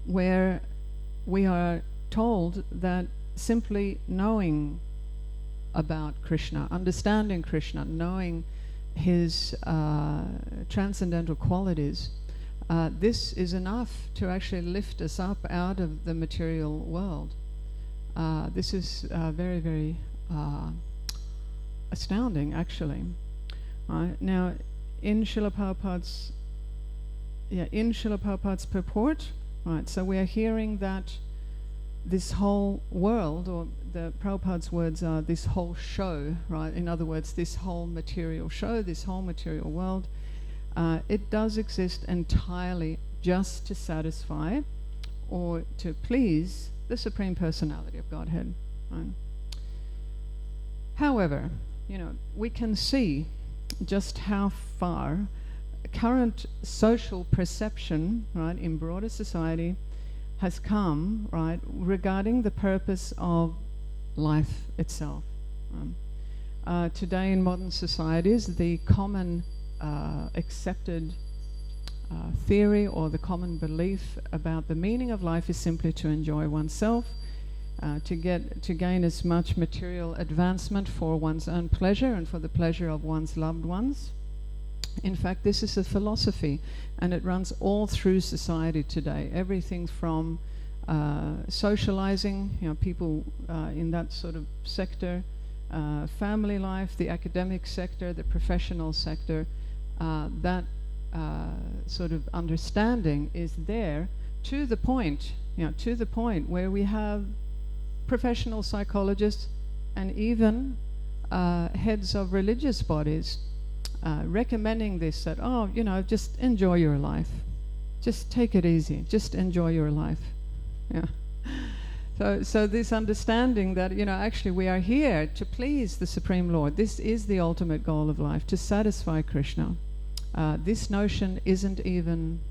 where we are told that simply knowing about Krishna, understanding Krishna, knowing his transcendental qualities, this is enough to actually lift us up out of the material world. This is very, very astounding, actually. Now, in Srila Prabhupada's purport, right, so we are hearing that this whole world, or the Prabhupada's words are this whole show, right? In other words, this whole material show, this whole material world, it does exist entirely just to satisfy or to please the Supreme Personality of Godhead. Right? However, we can see just how far current social perception, right, in broader society has come, right, regarding the purpose of life itself. Today in modern societies, the common accepted theory or the common belief about the meaning of life is simply to enjoy oneself, to gain as much material advancement for one's own pleasure and for the pleasure of one's loved ones. In fact, this is a philosophy, and it runs all through society today. Everything from socializing, people in that sort of sector, family life, the academic sector, the professional sector, that sort of understanding is there to the point where we have professional psychologists and even heads of religious bodies recommending this, that, just enjoy your life. Just take it easy. Just enjoy your life. Yeah. So this understanding that, actually we are here to please the Supreme Lord. This is the ultimate goal of life, to satisfy Krishna. This notion isn't even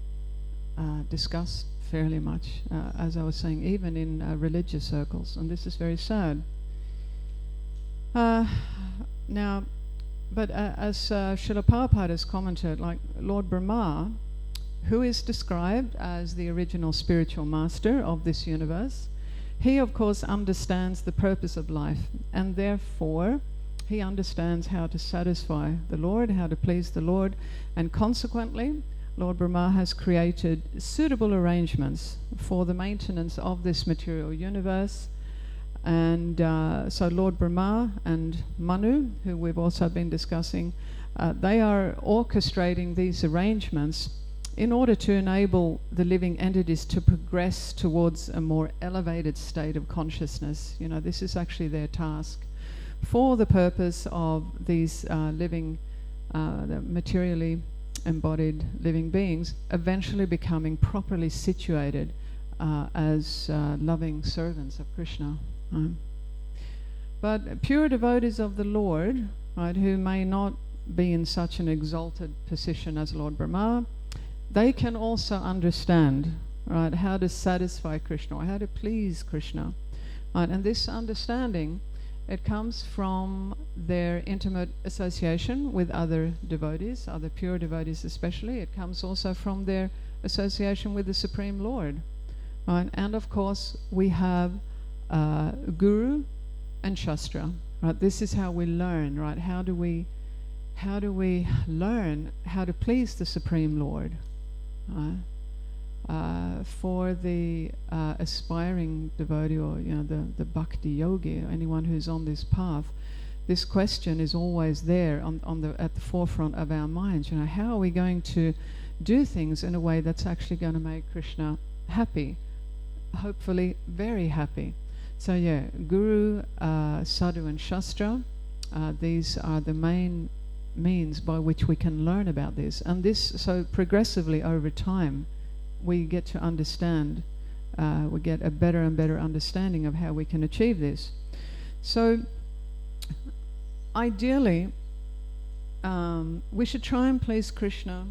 discussed fairly much, as I was saying, even in religious circles. And this is very sad. Now, but as Srila Prabhupada has commented, like Lord Brahma, who is described as the original spiritual master of this universe, he of course understands the purpose of life, and therefore he understands how to satisfy the Lord, how to please the Lord, and consequently Lord Brahma has created suitable arrangements for the maintenance of this material universe. And so Lord Brahma and Manu, who we've also been discussing, they are orchestrating these arrangements in order to enable the living entities to progress towards a more elevated state of consciousness. This is actually their task for the purpose of these living, the materially embodied living beings eventually becoming properly situated as loving servants of Krishna. But pure devotees of the Lord, right, who may not be in such an exalted position as Lord Brahma, they can also understand, right, how to satisfy Krishna, or how to please Krishna. Right? And this understanding, it comes from their intimate association with other devotees, other pure devotees especially. It comes also from their association with the Supreme Lord. Right? And of course, we have Guru and Shastra. Right? This is how we learn. Right? How do we learn how to please the Supreme Lord? For the aspiring devotee, or the bhakti yogi, anyone who's on this path, this question is always there at the forefront of our minds. How are we going to do things in a way that's actually going to make Krishna happy, hopefully very happy? So Guru, Sadhu and Shastra, these are the main means by which we can learn about this. And this, so progressively over time, we get to understand, we get a better and better understanding of how we can achieve this. So ideally, we should try and please Krishna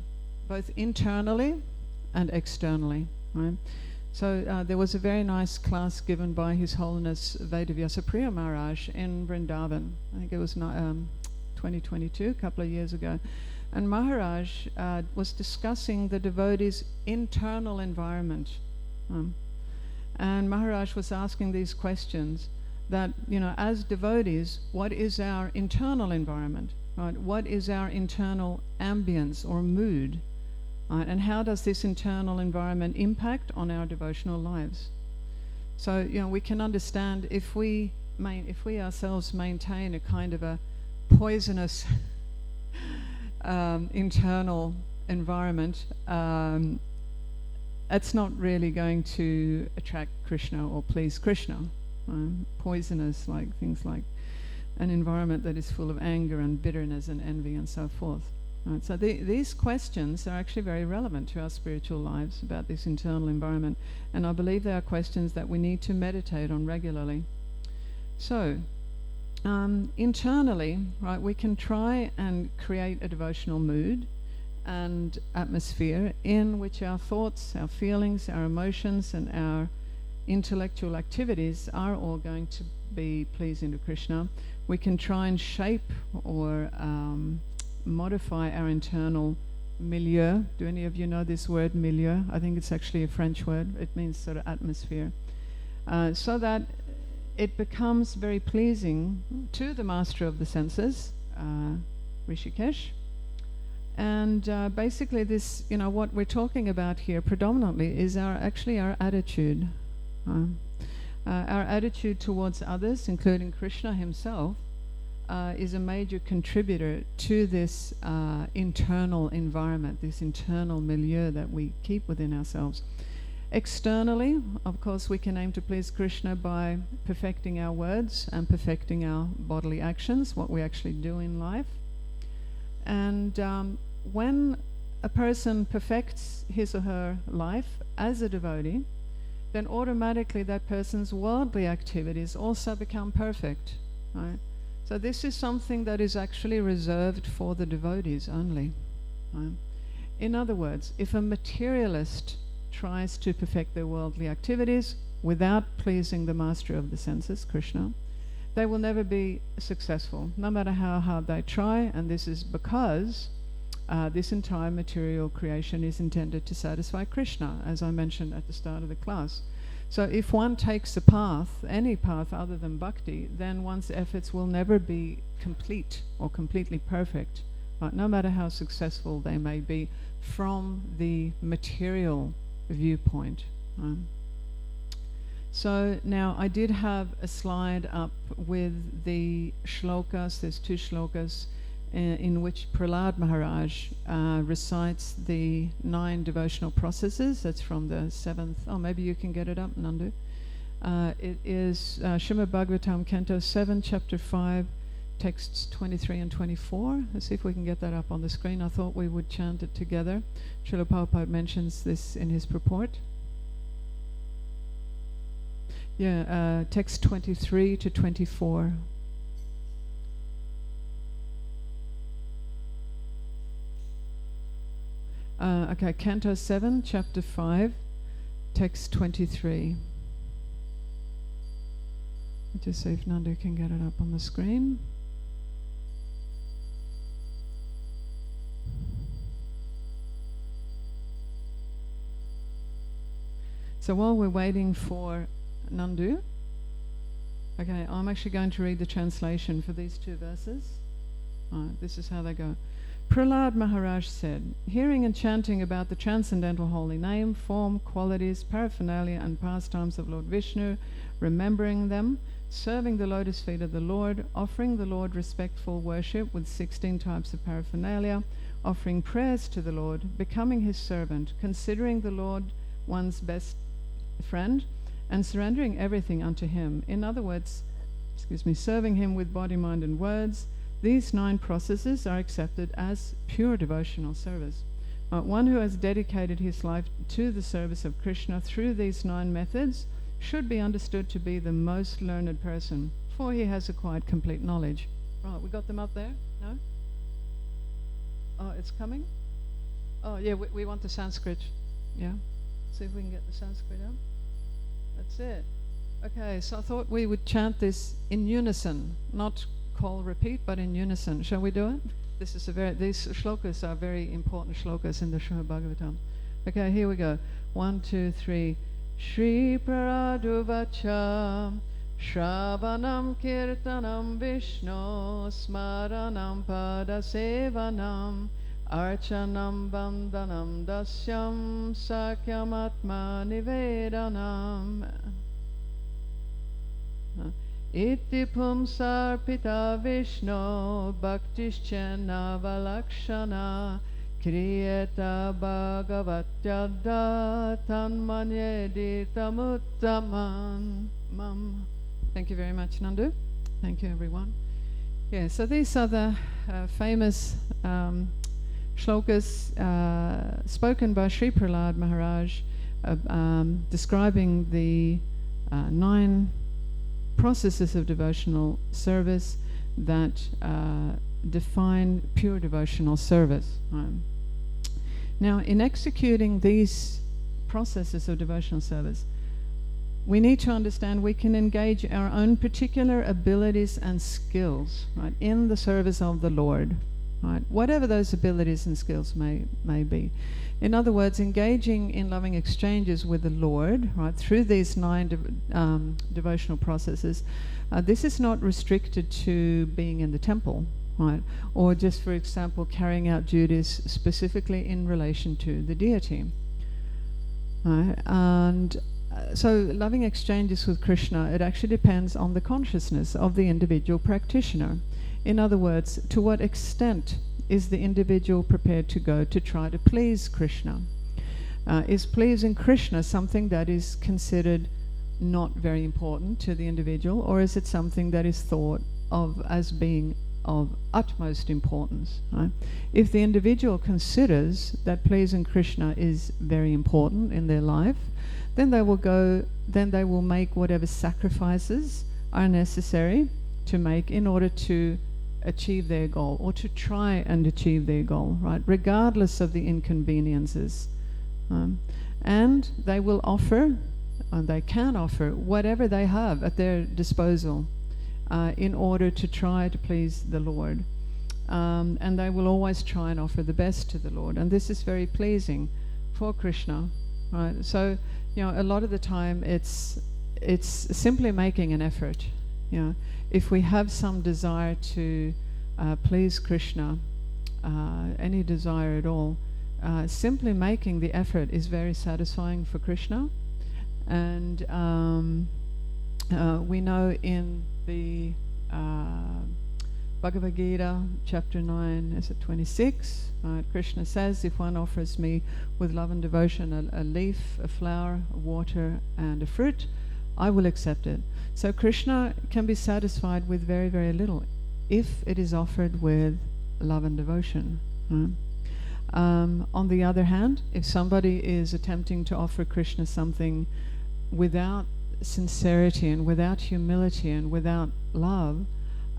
both internally and externally. Right? So there was a very nice class given by His Holiness Vedavyasa Priya Maharaj in Vrindavan. I think it was 2022, a couple of years ago. And Maharaj was discussing the devotee's internal environment. And Maharaj was asking these questions that, as devotees, what is our internal environment? Right? What is our internal ambience or mood? Right? And how does this internal environment impact on our devotional lives? So, we can understand if we ourselves maintain a kind of a poisonous internal environment, it's not really going to attract Krishna or please Krishna. Poisonous, like things like an environment that is full of anger and bitterness and envy and so forth. Right, so these questions are actually very relevant to our spiritual lives about this internal environment, and I believe they are questions that we need to meditate on regularly. So, internally, right, we can try and create a devotional mood and atmosphere in which our thoughts, our feelings, our emotions, and our intellectual activities are all going to be pleasing to Krishna. We can try and shape or modify our internal milieu. Do any of you know this word, milieu? I think it's actually a French word. It means sort of atmosphere. So that it becomes very pleasing to the master of the senses, Rishikesh. And basically this, what we're talking about here predominantly is our attitude. Our attitude towards others, including Krishna himself, is a major contributor to this internal environment, this internal milieu that we keep within ourselves. Externally, of course, we can aim to please Krishna by perfecting our words and perfecting our bodily actions, what we actually do in life. And when a person perfects his or her life as a devotee, then automatically that person's worldly activities also become perfect. Right? So this is something that is actually reserved for the devotees only. Right? In other words, if a materialist tries to perfect their worldly activities without pleasing the master of the senses, Krishna, they will never be successful, no matter how hard they try, and this is because this entire material creation is intended to satisfy Krishna, as I mentioned at the start of the class. So if one takes a path, any path other than bhakti, then one's efforts will never be complete or completely perfect, no matter how successful they may be from the material viewpoint. So now I did have a slide up with the shlokas. There's 2 shlokas in which Prahlad Maharaj recites the 9 devotional processes. That's from the 7th. Oh, maybe you can get it up, Nandu. It is Srimad Bhagavatam, Canto 7, Chapter 5, texts 23 and 24. Let's see if we can get that up on the screen. I thought we would chant it together. Srila Prabhupada mentions this in his purport. Yeah, text 23 to 24. Okay, Canto 7, Chapter 5, text 23. Just see if Nandu can get it up on the screen. So while we're waiting for Nandu, okay, I'm actually going to read the translation for these 2 verses. This is how they go. Prahlad Maharaj said, hearing and chanting about the transcendental holy name, form, qualities, paraphernalia and pastimes of Lord Vishnu, remembering them, serving the lotus feet of the Lord, offering the Lord respectful worship with 16 types of paraphernalia, offering prayers to the Lord, becoming his servant, considering the Lord one's best friend, and surrendering everything unto him. In other words, serving him with body, mind and words. These 9 processes are accepted as pure devotional service. One who has dedicated his life to the service of Krishna through these 9 methods should be understood to be the most learned person, for he has acquired complete knowledge. Right, we got them up there? No? Oh, it's coming? Oh, yeah, we want the Sanskrit. Yeah? See if we can get the Sanskrit up. That's it. Okay, so I thought we would chant this in unison, not call repeat, but in unison. Shall we do it? These shlokas are very important shlokas in the Srimad Bhagavatam. Okay, here we go. 1, 2, 3. Shri Praduvacha Shravanam Kirtanam Vishnu Smaranam Padasevanam Archanam Vandanam Dasyam Sakyamatma Nivedanam Iti Pumsarpita Vishnu Bhaktischena Valakshana Kriyeta Bhagavatyada Tanmanye Tamuttaman. Thank you very much, Nandu. Thank you, everyone. Yeah, so these are the famous shlokas spoken by Sri Prahlad Maharaj describing the 9 processes of devotional service that define pure devotional service. Now, in executing these processes of devotional service, we need to understand we can engage our own particular abilities and skills, right, in the service of the Lord, right, whatever those abilities and skills may be. In other words, engaging in loving exchanges with the Lord, right, through these 9 devotional processes, this is not restricted to being in the temple, right, or just, for example, carrying out duties specifically in relation to the deity. Right? And so loving exchanges with Krishna, it actually depends on the consciousness of the individual practitioner. In other words, to what extent is the individual prepared to go to try to please Krishna? Is pleasing Krishna something that is considered not very important to the individual, or is it something that is thought of as being of utmost importance? Right? If the individual considers that pleasing Krishna is very important in their life, then they will make whatever sacrifices are necessary to make in order to achieve their goal, or to try and achieve their goal, right, regardless of the inconveniences. And they will offer, and they can offer, whatever they have at their disposal in order to try to please the Lord. And they will always try and offer the best to the Lord. And this is very pleasing for Krishna. Right? So, a lot of the time it's simply making an effort. If we have some desire to please Krishna, any desire at all, simply making the effort is very satisfying for Krishna. And we know in the Bhagavad Gita, chapter 9, is it 26? Krishna says, if one offers me with love and devotion a leaf, a flower, a water, and a fruit, I will accept it. So Krishna can be satisfied with very, very little if it is offered with love and devotion. On the other hand, if somebody is attempting to offer Krishna something without sincerity and without humility and without love,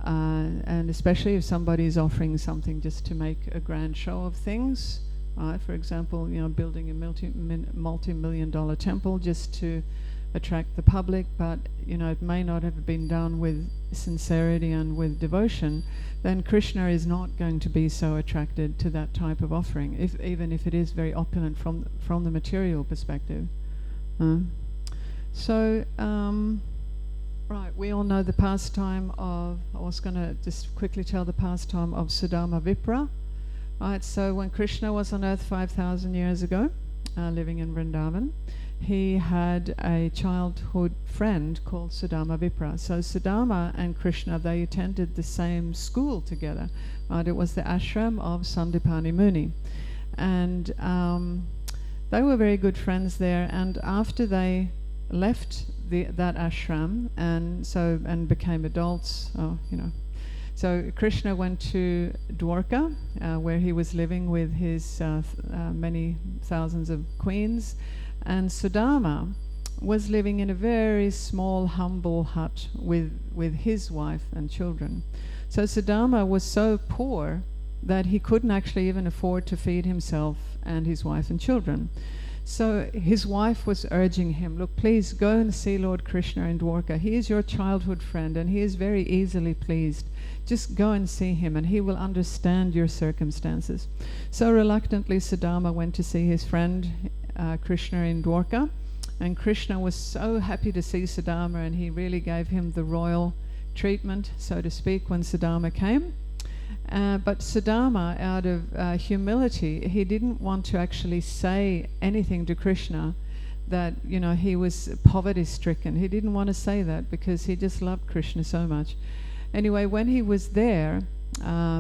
and especially if somebody is offering something just to make a grand show of things, for example, building a multi-million-dollar temple just to attract the public, but it may not have been done with sincerity and with devotion, then Krishna is not going to be so attracted to that type of offering, even if it is very opulent from the material perspective. Right, we all know the pastime of, I was going to just quickly tell the pastime of Sudama Vipra. Right, so when Krishna was on earth 5,000 years ago, living in Vrindavan, he had a childhood friend called Sudama Vipra. So Sudama and Krishna, they attended the same school together. Right, it was the ashram of Sandipani Muni. And they were very good friends there, and after they left that ashram and became adults, so Krishna went to Dwarka, where he was living with his many thousands of queens, and Sudama was living in a very small, humble hut with his wife and children. So Sudama was so poor that he couldn't actually even afford to feed himself and his wife and children. So his wife was urging him, look, please go and see Lord Krishna in Dwarka. He is your childhood friend and he is very easily pleased. Just go and see him and he will understand your circumstances. So reluctantly Sudama went to see his friend Krishna in Dwarka, And Krishna was so happy to see Sudama, and he really gave him the royal treatment, so to speak, when Sudama came. But Sudama, out of humility, he didn't want to actually say anything to Krishna that, you know, he was poverty-stricken. He didn't want to say that because he just loved Krishna so much. Anyway, when he was there,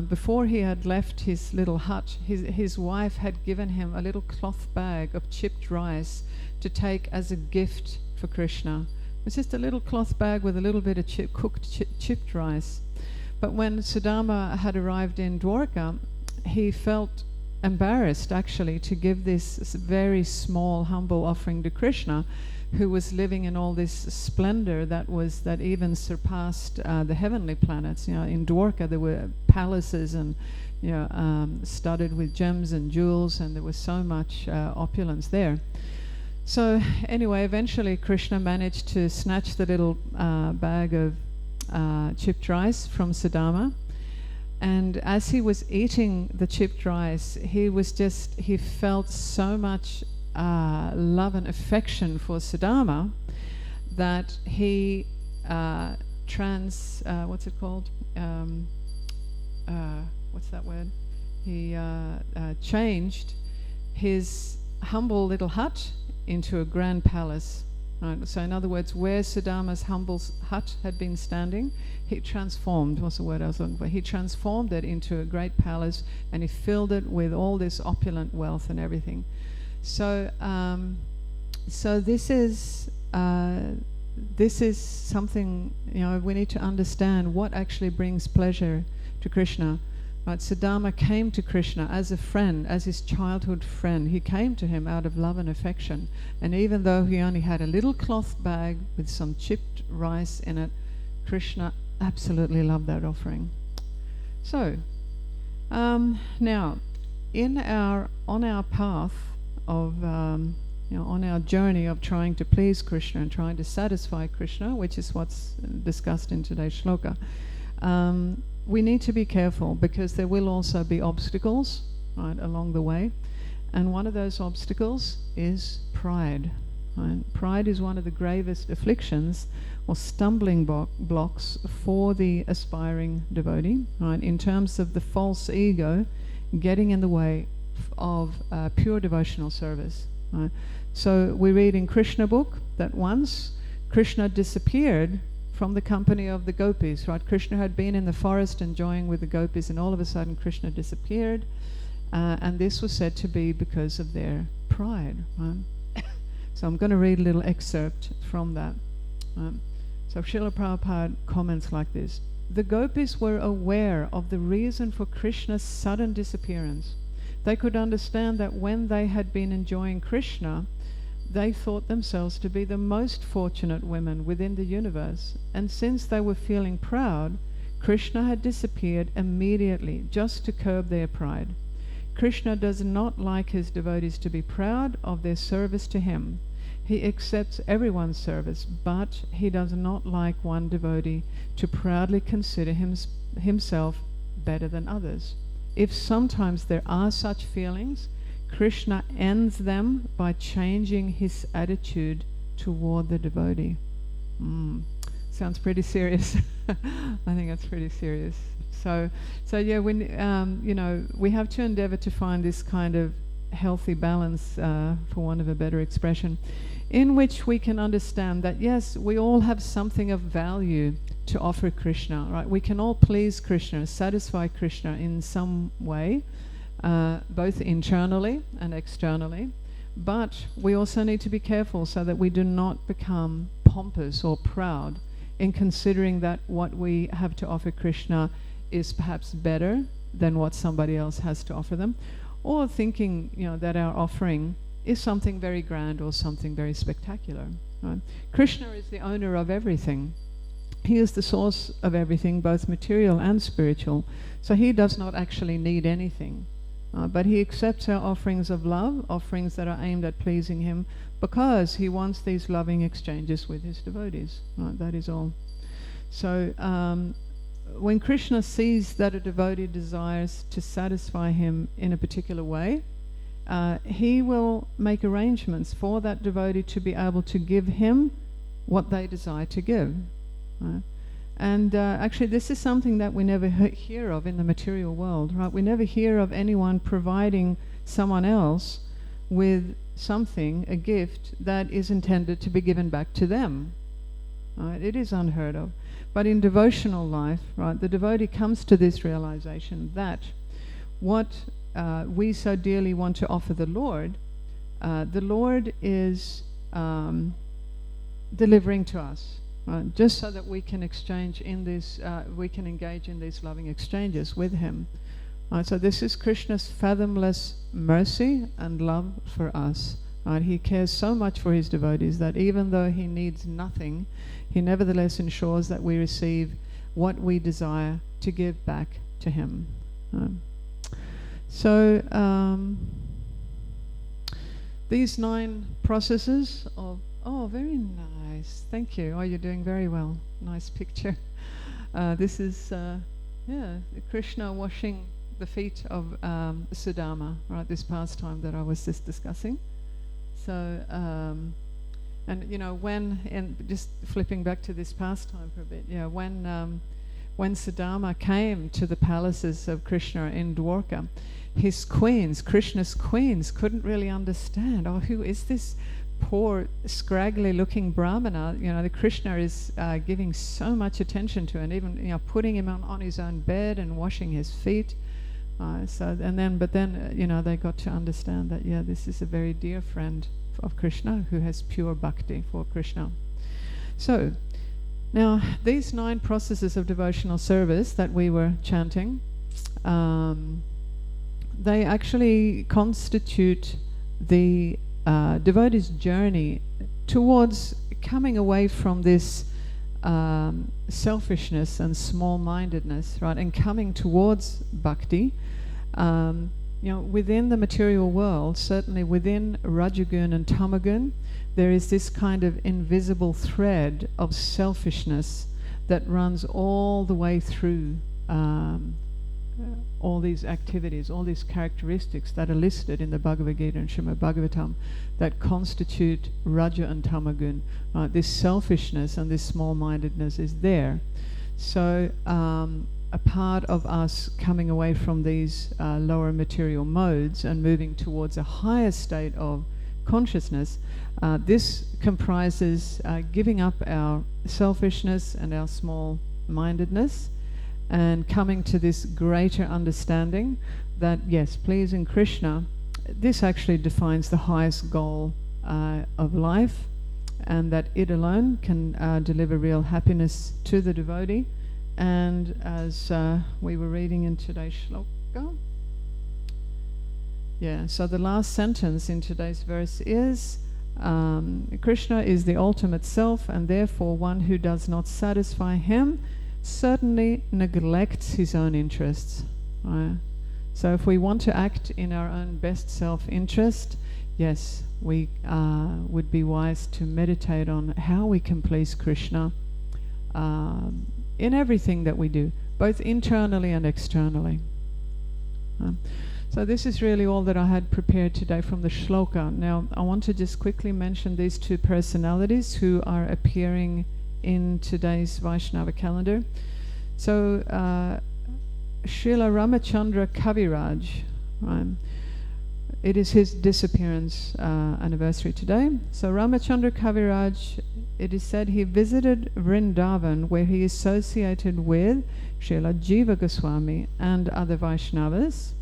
before he had left his little hut, his wife had given him a little cloth bag of chipped rice to take as a gift for Krishna. It was just a little cloth bag with a little bit of chipped rice. But when Sudama had arrived in Dwarka, he felt embarrassed actually to give this very small, humble offering to Krishna, who was living in all this splendor that even surpassed the heavenly planets. You know, in Dwarka there were palaces and, you know, studded with gems and jewels, and there was so much opulence there. So anyway, eventually Krishna managed to snatch the little bag of chipped rice from Sudama, and as he was eating the chipped rice, he felt so much love and affection for Sudama that he what's it called? What's that word? He changed his humble little hut into a grand palace. Right. So in other words, where Sudama's humble hut had been standing, he transformed, what's the word I was looking for? He transformed it into a great palace, and he filled it with all this opulent wealth and everything. So this is something, you know, we need to understand what actually brings pleasure to Krishna. Right, Sudama came to Krishna as a friend, as his childhood friend. He came to him out of love and affection. And even though he only had a little cloth bag with some chipped rice in it, Krishna absolutely loved that offering. So, now, on our path of, on our journey of trying to please Krishna and trying to satisfy Krishna, which is what's discussed in today's shloka, we need to be careful because there will also be obstacles, right, along the way. And one of those obstacles is pride. Right? Pride is one of the gravest afflictions or stumbling blocks for the aspiring devotee, right, in terms of the false ego getting in the way of pure devotional service. Right? So we read in Krishna book that once Krishna disappeared from the company of the gopis, right? Krishna had been in the forest enjoying with the gopis, and all of a sudden Krishna disappeared, and this was said to be because of their pride. Right? So I'm going to read a little excerpt from that. So Srila Prabhupada comments like this: the gopis were aware of the reason for Krishna's sudden disappearance. They could understand that when they had been enjoying Krishna, they thought themselves to be the most fortunate women within the universe, and since they were feeling proud, Krishna had disappeared immediately just to curb their pride. Krishna does not like his devotees to be proud of their service to him. He accepts everyone's service, but he does not like one devotee to proudly consider himself better than others. If sometimes there are such feelings, Krishna ends them by changing his attitude toward the devotee. Sounds pretty serious. I think that's pretty serious. So yeah, when we have to endeavor to find this kind of healthy balance, for want of a better expression, in which we can understand that yes, we all have something of value to offer Krishna. Right? We can all please Krishna, satisfy Krishna in some way. Both internally and externally, but we also need to be careful so that we do not become pompous or proud in considering that what we have to offer Krishna is perhaps better than what somebody else has to offer them, or thinking, that our offering is something very grand or something very spectacular. Right? Krishna is the owner of everything. He is the source of everything, both material and spiritual, so he does not actually need anything. But he accepts our offerings of love, offerings that are aimed at pleasing him, because he wants these loving exchanges with his devotees. Right? That is all. So when Krishna sees that a devotee desires to satisfy him in a particular way, he will make arrangements for that devotee to be able to give him what they desire to give. Right? And actually this is something that we never hear of in the material world, right? We never hear of anyone providing someone else with something, a gift, that is intended to be given back to them. Right? It is unheard of. But in devotional life, right, the devotee comes to this realization that what we so dearly want to offer the Lord is delivering to us. Right, just so that we can exchange in this, we can engage in these loving exchanges with him. Right, so this is Krishna's fathomless mercy and love for us. Right, he cares so much for his devotees that even though he needs nothing, he nevertheless ensures that we receive what we desire to give back to him. So these 9 processes of very nice. Thank you. Oh, you're doing very well. Nice picture. This is, Krishna washing the feet of Sudama, right, this pastime that I was just discussing. So, and you know, and just flipping back to this pastime for a bit, when Sudama came to the palaces of Krishna in Dwarka, his queens, Krishna's queens, couldn't really understand, who is this poor, scraggly-looking Brahmana, you know, the Krishna is giving so much attention to, and even, you know, putting him on his own bed and washing his feet. But then, you know, they got to understand that, this is a very dear friend of Krishna who has pure bhakti for Krishna. So, now, these 9 processes of devotional service that we were chanting, they actually constitute the devotee's journey towards coming away from this selfishness and small-mindedness, right, and coming towards bhakti. You know, within the material world, certainly within Rajagun and Tamagun, there is this kind of invisible thread of selfishness that runs all the way through all these activities, all these characteristics that are listed in the Bhagavad Gita and Srimad Bhagavatam that constitute Raja and Tamagun. This selfishness and this small-mindedness is there. So a part of us coming away from these lower material modes and moving towards a higher state of consciousness, this comprises giving up our selfishness and our small-mindedness and coming to this greater understanding that, yes, pleasing Krishna, this actually defines the highest goal of life, and that it alone can deliver real happiness to the devotee. And as we were reading in today's shloka, so the last sentence in today's verse is, Krishna is the ultimate self, and therefore one who does not satisfy him certainly neglects his own interests. Right? So if we want to act in our own best self-interest, yes, we would be wise to meditate on how we can please Krishna in everything that we do, both internally and externally. So this is really all that I had prepared today from the shloka. Now, I want to just quickly mention these 2 personalities who are appearing in today's Vaishnava calendar. So, Srila Ramachandra Kaviraj, right? It is his disappearance anniversary today. So Ramachandra Kaviraj, it is said he visited Vrindavan, where he associated with Srila Jiva Goswami and other Vaishnavas,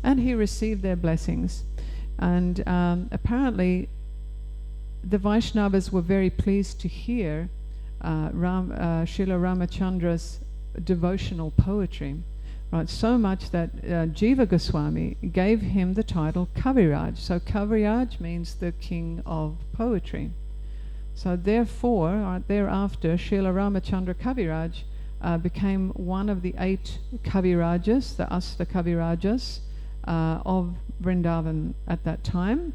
and he received their blessings. And apparently the Vaishnavas were very pleased to hear Srila Ramachandra's devotional poetry, right? So much that Jiva Goswami gave him the title Kaviraj. So Kaviraj means the king of poetry. So therefore, thereafter, Srila Ramachandra Kaviraj became one of the 8 Kavirajas, the Asta Kavirajas of Vrindavan at that time.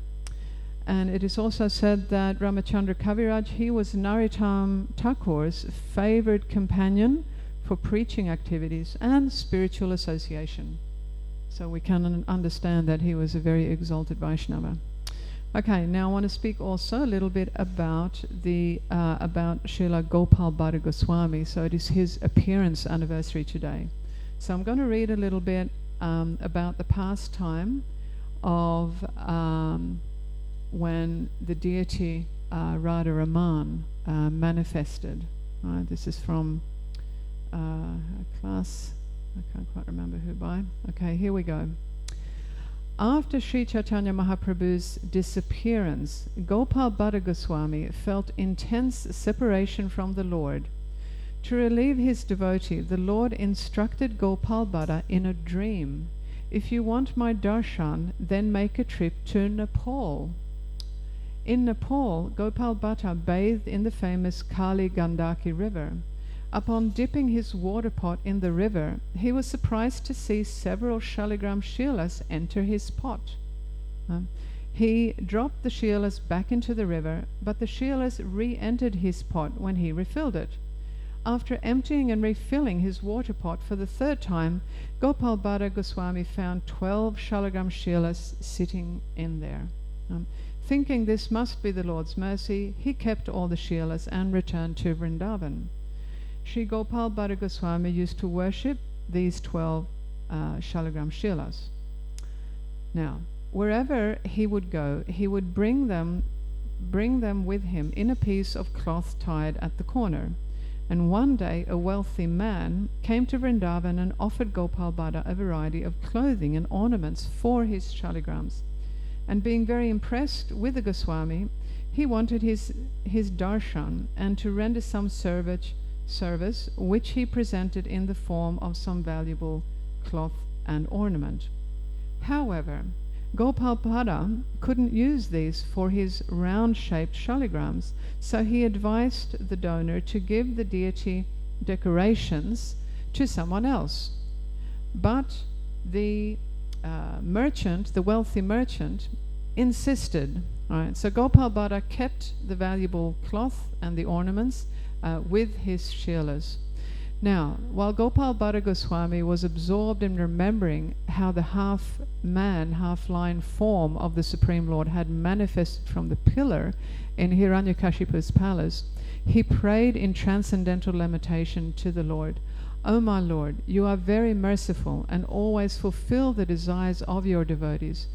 And it is also said that Ramachandra Kaviraj, he was Narottam Thakur's favored companion for preaching activities and spiritual association. So we can understand that he was a very exalted Vaishnava. Okay, now I want to speak also a little bit about about Srila Gopal Bhatta Goswami. So it is his appearance anniversary today. So I'm going to read a little bit about the past time of when the deity Radha Raman manifested. This is from a class, I can't quite remember who by. Okay, here we go. After Sri Chaitanya Mahaprabhu's disappearance, Gopal Bhatta Goswami felt intense separation from the Lord. To relieve his devotee, the Lord instructed Gopal Bhatta in a dream, "If you want my darshan, then make a trip to Nepal." In Nepal, Gopal Bhatta bathed in the famous Kali Gandaki river. Upon dipping his water pot in the river, he was surprised to see several shaligram shilas enter his pot. He dropped the shilas back into the river, but the shilas re-entered his pot when he refilled it. After emptying and refilling his water pot for the third time, Gopal Bhatta Goswami found 12 shaligram shilas sitting in there. Thinking this must be the Lord's mercy, he kept all the shilas and returned to Vrindavan. Sri Gopal Bhatta Goswami used to worship these 12 shaligram shilas. Now, wherever he would go, he would bring them with him in a piece of cloth tied at the corner. And one day a wealthy man came to Vrindavan and offered Gopal Bhatta a variety of clothing and ornaments for his shaligrams. And being very impressed with the Goswami, he wanted his darshan and to render some service, which he presented in the form of some valuable cloth and ornament. However, Gopal Bhatta couldn't use these for his round-shaped shaligrams, so he advised the donor to give the deity decorations to someone else. But the wealthy merchant, insisted. Right, so Gopal Bhatta kept the valuable cloth and the ornaments with his shilas. Now, while Gopal Bhatta Goswami was absorbed in remembering how the half-man, half-lion form of the Supreme Lord had manifested from the pillar in Hiranyakashipu's palace, he prayed in transcendental lamentation to the Lord, "O my Lord, you are very merciful and always fulfill the desires of your devotees.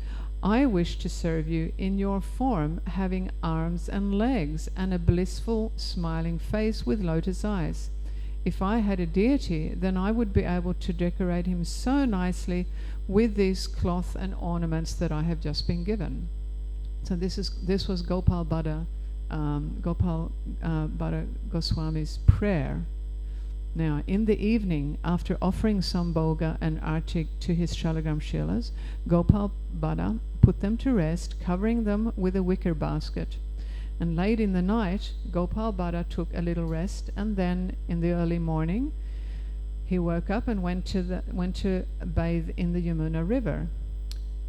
I wish to serve you in your form, having arms and legs and a blissful, smiling face with lotus eyes. If I had a deity, then I would be able to decorate him so nicely with these cloth and ornaments that I have just been given." So this was Gopal Bhatta Goswami's prayer. Now, in the evening, after offering some bhoga and artik to his shaligram shilas, Gopal Bhatta put them to rest, covering them with a wicker basket. And late in the night, Gopal Bhatta took a little rest, and then in the early morning, he woke up and went to bathe in the Yamuna river.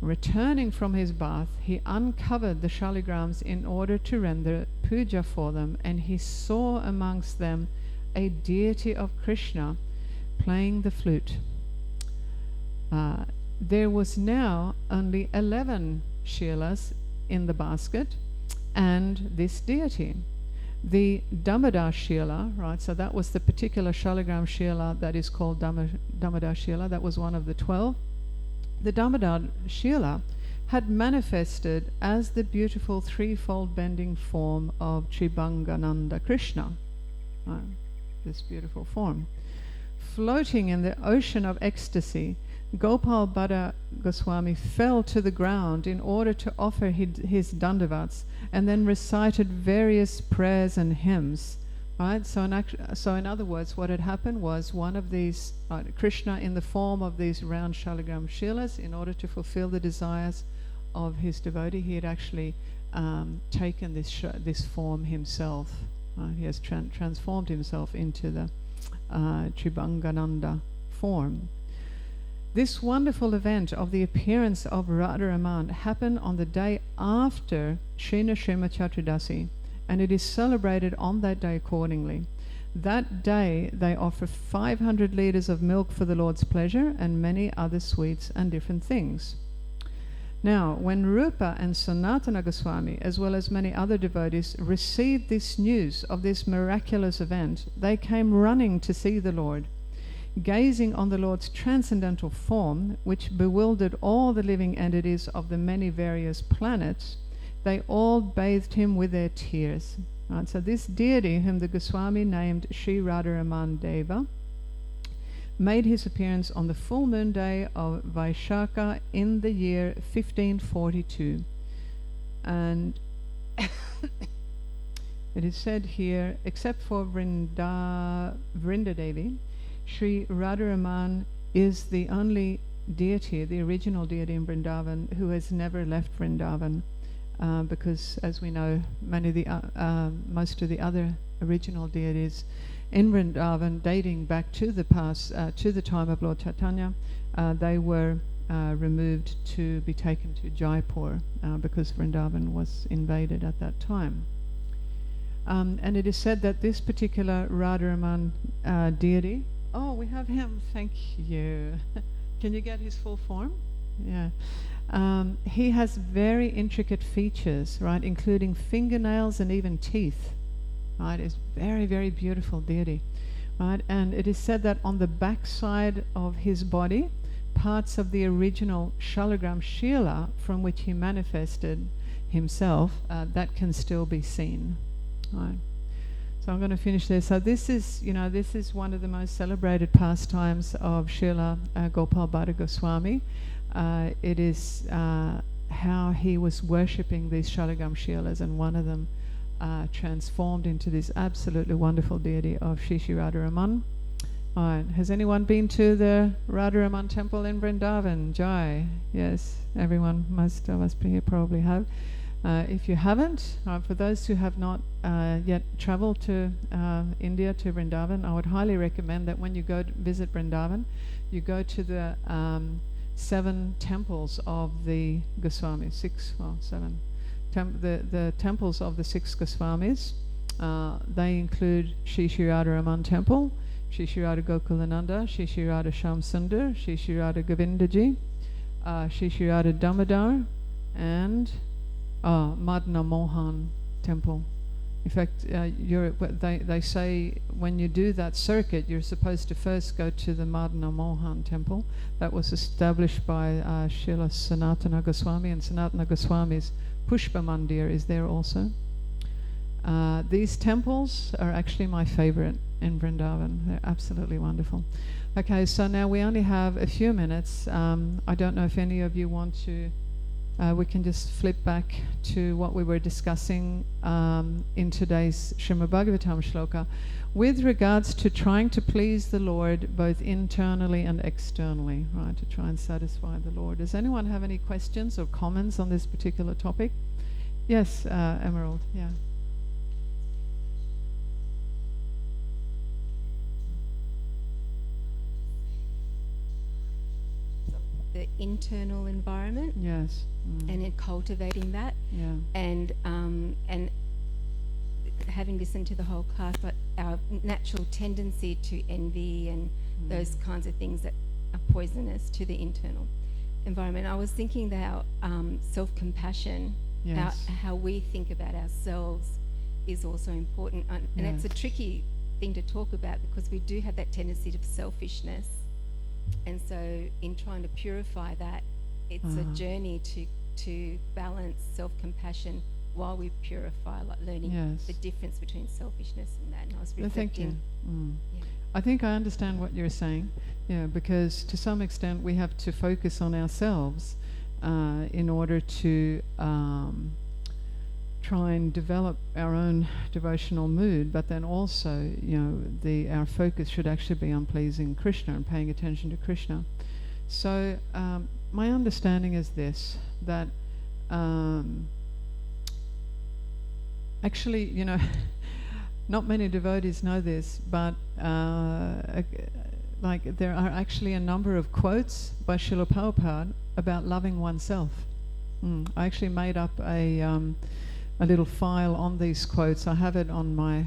Returning from his bath, he uncovered the shaligrams in order to render puja for them, and he saw amongst them a deity of Krishna playing the flute. There was now only 11 shilas in the basket and this deity. The Damodar Shila, right, so that was the particular shaligram shila that is called Damodar Shila, that was one of the 12. The Damodar Shila had manifested as the beautiful threefold bending form of Tribangananda Krishna. Right, this beautiful form. Floating in the ocean of ecstasy, Gopal Bhatta Goswami fell to the ground in order to offer his dandavats, and then recited various prayers and hymns. Right? So in other words, what had happened was one of these, Krishna in the form of these round shaligram shilas, in order to fulfill the desires of his devotee, he had actually taken this form himself. He has transformed himself into the Tribangananda form. This wonderful event of the appearance of Radharaman happened on the day after Srina Srimad Chaturdasi, and it is celebrated on that day accordingly. That day they offer 500 liters of milk for the Lord's pleasure and many other sweets and different things. Now, when Rupa and Sanatana Goswami, as well as many other devotees, received this news of this miraculous event, they came running to see the Lord. Gazing on the Lord's transcendental form, which bewildered all the living entities of the many various planets, they all bathed him with their tears. Right, so this deity, whom the Goswami named Sri Radharaman Deva, made his appearance on the full moon day of Vaishakha in the year 1542. And it is said here, except for Vrinda Devi, Sri Radharaman is the only deity, the original deity in Vrindavan, who has never left Vrindavan, because, as we know, most of the other original deities in Vrindavan, dating back to the past, to the time of Lord Caitanya, they were removed to be taken to Jaipur because Vrindavan was invaded at that time. And it is said that this particular Radharaman deity, oh, we have him, thank you. Can you get his full form? Yeah. He has very intricate features, right, including fingernails and even teeth. Right, it's very, very beautiful deity, right? And it is said that on the backside of his body, parts of the original Shalagram Shila from which he manifested himself, that can still be seen. Right. So I'm going to finish there. So this is one of the most celebrated pastimes of Srila Gopal Bhatta Goswami. It is how he was worshipping these Shalagram Shilas, and one of them transformed into this absolutely wonderful deity of Shri Shri Radharaman. Alright, has anyone been to the Radharaman temple in Vrindavan? Jai. Yes, everyone, most of us here probably have. If you haven't, for those who have not yet traveled to India, to Vrindavan, I would highly recommend that when you go to visit Vrindavan, you go to the 7 temples of the Goswamis, 7. The temples of the 6 Goswamis. They include Shri Shri Radharaman Temple, Shri Shri Radha Gokulananda, Shri Shri Radha Shamsundar, Shri Shri Radha Govindaji, Shri Shri Radha Damodar, and Madna Mohan Temple. In fact, they say when you do that circuit, you're supposed to first go to the Madna Mohan Temple. That was established by Srila Sanatana Goswami, and Sanatana Goswami's Pushpa Mandir is there also. These temples are actually my favorite in Vrindavan. They're absolutely wonderful. Okay, so now we only have a few minutes. I don't know if any of you want to, we can just flip back to what we were discussing in today's Srimad Bhagavatam shloka with regards to trying to please the Lord both internally and externally, right, to try and satisfy the Lord. Does anyone have any questions or comments on this particular topic? Yes, Emerald, yeah. The internal environment, yes, and in cultivating that, yeah, and having listened to the whole class, but our natural tendency to envy and those kinds of things that are poisonous to the internal environment. I was thinking that self-compassion, yes, how we think about ourselves, is also important, and yes, it's a tricky thing to talk about because we do have that tendency to selfishness. And so in trying to purify that, it's a journey to balance self-compassion while we purify, like learning yes, the difference between selfishness and that. And I was Thank reflecting. you. Yeah. I think I understand what you're saying, yeah, because to some extent we have to focus on ourselves in order to try and develop our own devotional mood, but then also, our focus should actually be on pleasing Krishna and paying attention to Krishna. So my understanding is this, that actually, not many devotees know this, but there are actually a number of quotes by Srila Prabhupada about loving oneself. I actually made up a little file on these quotes. I have it on my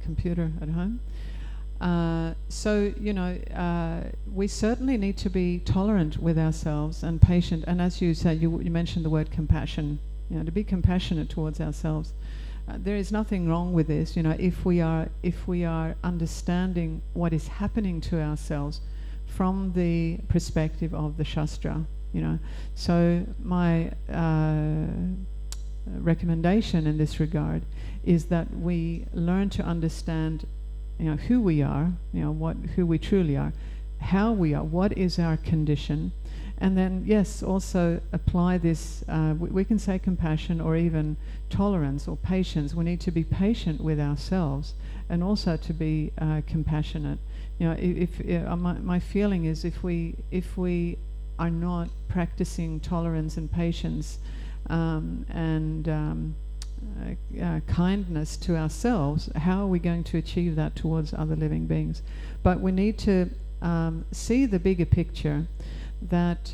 computer at home. So, we certainly need to be tolerant with ourselves and patient. And as you said, you mentioned the word compassion, to be compassionate towards ourselves. There is nothing wrong with this, if we are understanding what is happening to ourselves from the perspective of the Shastra, So my recommendation in this regard is that we learn to understand who we are, who we truly are, how we are, what is our condition, and then yes, also apply this. We can say compassion or even tolerance or patience. We need to be patient with ourselves and also to be compassionate. My feeling is if we are not practicing tolerance and patience and kindness to ourselves, how are we going to achieve that towards other living beings? But we need to see the bigger picture, that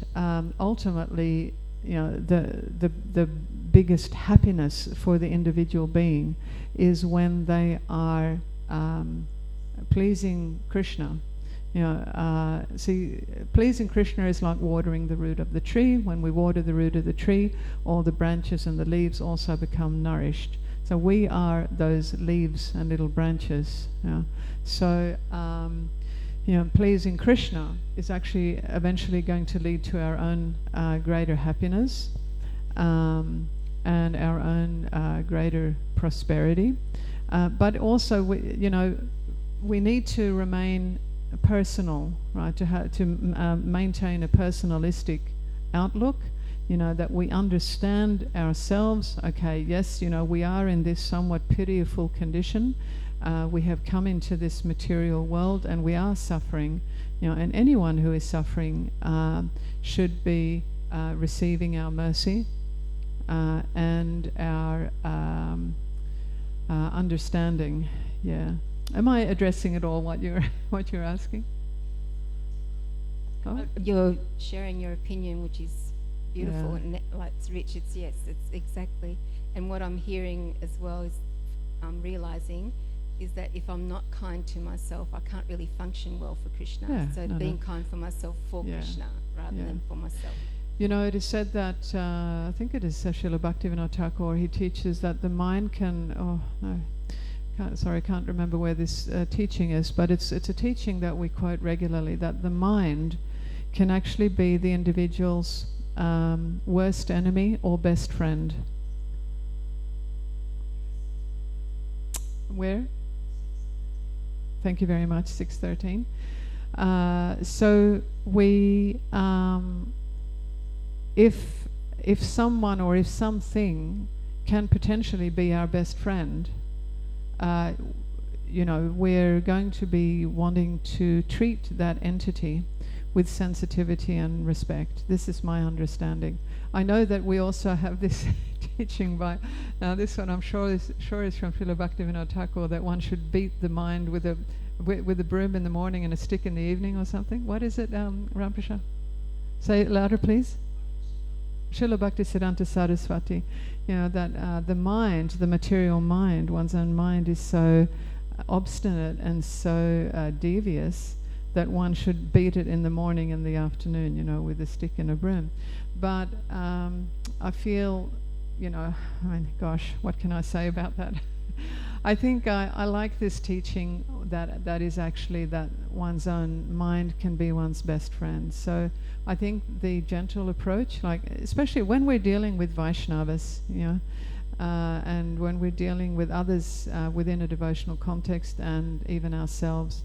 ultimately, the biggest happiness for the individual being is when they are pleasing Krishna. Pleasing Krishna is like watering the root of the tree. When we water the root of the tree, all the branches and the leaves also become nourished. So we are those leaves and little branches. So, pleasing Krishna is actually eventually going to lead to our own greater happiness and our own greater prosperity. But also, we need to remain personal, right? To maintain a personalistic outlook, that we understand ourselves. Okay, yes, we are in this somewhat pitiful condition. We have come into this material world and we are suffering, and anyone who is suffering should be receiving our mercy and our understanding. Yeah. Am I addressing at all what you're asking? Oh? You're sharing your opinion, which is beautiful, and it's rich. It's exactly. And what I'm hearing as well is I'm realizing is that if I'm not kind to myself, I can't really function well for Krishna. Being kind for myself for Krishna rather than for myself. It is said that I think it is Srila Bhaktivinoda Thakur. He teaches that the mind can. I can't remember where this teaching is, but it's a teaching that we quote regularly, that the mind can actually be the individual's worst enemy or best friend. Where? Thank you very much, 613. So we, if someone or if something can potentially be our best friend, we're going to be wanting to treat that entity with sensitivity and respect. This is my understanding. I know that we also have this teaching by, now this one I'm sure is from Srila Bhaktivinoda Thakur, that one should beat the mind with a broom in the morning and a stick in the evening or something. What is it, Ramprasad? Say it louder, please. Srila Bhaktisiddhanta Saraswati, that the mind, the material mind, one's own mind is so obstinate and so devious that one should beat it in the morning and the afternoon, with a stick and a broom. But I feel, gosh, what can I say about that? I think I like this teaching that is actually that one's own mind can be one's best friend. So I think the gentle approach, especially when we're dealing with Vaishnavas, and when we're dealing with others within a devotional context and even ourselves,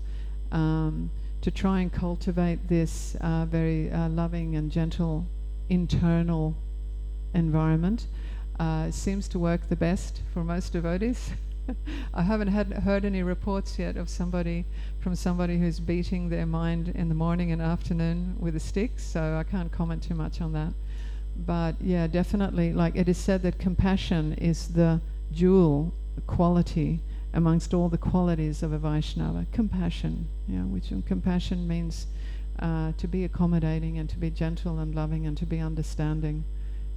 to try and cultivate this very loving and gentle internal environment seems to work the best for most devotees. I haven't heard any reports yet of somebody who's beating their mind in the morning and afternoon with a stick, so I can't comment too much on that. But yeah, definitely, it is said that compassion is the jewel quality amongst all the qualities of a Vaishnava. Compassion, which compassion means to be accommodating and to be gentle and loving and to be understanding.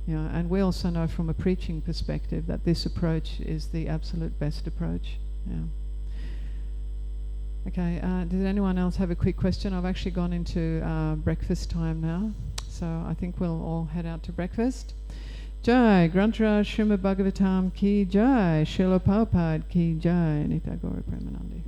And we also know from a preaching perspective that this approach is the absolute best approach. Okay, does anyone else have a quick question? I've actually gone into breakfast time now, so I think we'll all head out to breakfast. Jai, Granthra Srimad Bhagavatam ki jai, Srila Prabhupada ki jai, Nitya Gaura Premanandi.